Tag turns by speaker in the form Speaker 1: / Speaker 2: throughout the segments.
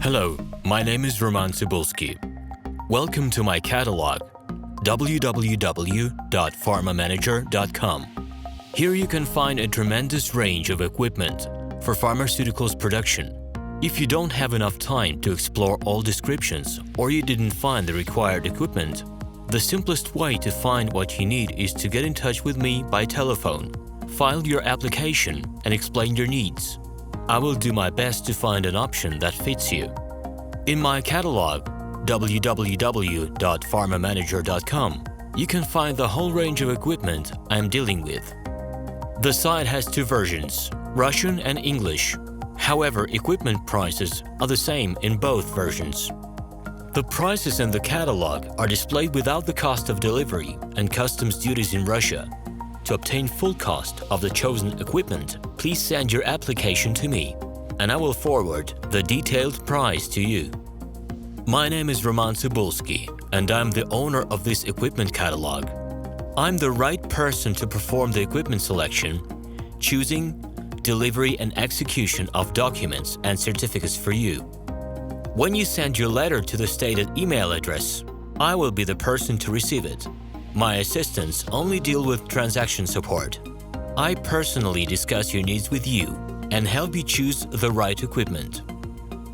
Speaker 1: Hello, my name is RomanTsibulsky. Welcome to my catalog, www.pharmamanager.com. Here you can find a tremendous range of equipment for pharmaceuticals production. If you don't have enough time to explore all descriptions or you didn't find the required equipment, the simplest way to find what you need is to get in touch with me by telephone, file your application, and explain your needs. I will do my best to find an option that fits you. In my catalog, www.pharmamanager.com, you can find the whole range of equipment I am dealing with. The site has two versions, Russian and English. However, equipment prices are the same in both versions. The prices in the catalog are displayed without the cost of delivery and customs duties in Russia. To obtain full cost of the chosen equipment, please send your application to me, and I will forward the detailed price to you. My name is RomanTsibulsky, and I'm the owner of this equipment catalog. I'm the right person to perform the equipment selection, choosing, delivery and execution of documents and certificates for you. When you send your letter to the stated email address, I will be the person to receive it. My assistants only deal with transaction support. I personally discuss your needs with you and help you choose the right equipment.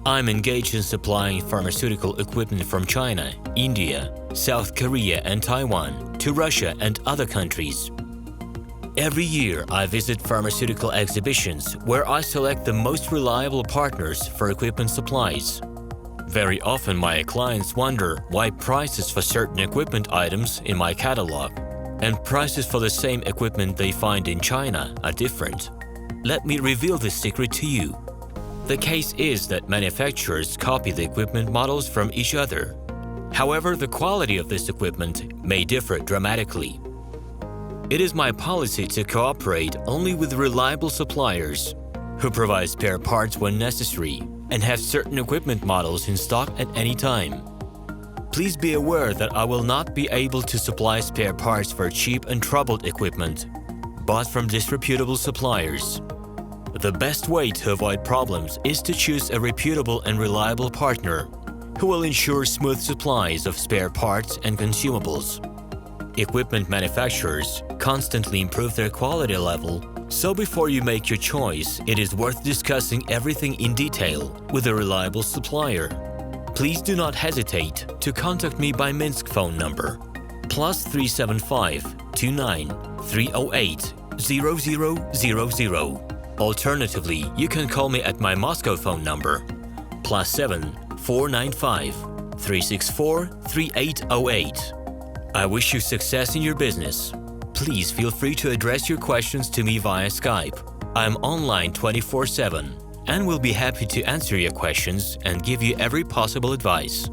Speaker 1: I'm engaged in supplying pharmaceutical equipment from China, India, South Korea and Taiwan to Russia and other countries. Every year, I visit pharmaceutical exhibitions where I select the most reliable partners for equipment supplies. Very often, my clients wonder why prices for certain equipment items in my catalog and prices for the same equipment they find in China are different. Let me reveal this secret to you. The case is that manufacturers copy the equipment models from each other. However, the quality of this equipment may differ dramatically. It is my policy to cooperate only with reliable suppliers who provide spare parts when necessary and have certain equipment models in stock at any time. Please be aware that I will not be able to supply spare parts for cheap and troubled equipment, bought from disreputable suppliers. The best way to avoid problems is to choose a reputable and reliable partner who will ensure smooth supplies of spare parts and consumables. Equipment manufacturers constantly improve their quality level, so before you make your choice, it is worth discussing everything in detail with a reliable supplier. Please do not hesitate to contact me by Minsk phone number +375 29 308 0000. Alternatively, you can call me at my Moscow phone number +7 495 364 3808. I wish you success in your business. Please feel free to address your questions to me via Skype. I'm online 24/7 and will be happy to answer your questions and give you every possible advice.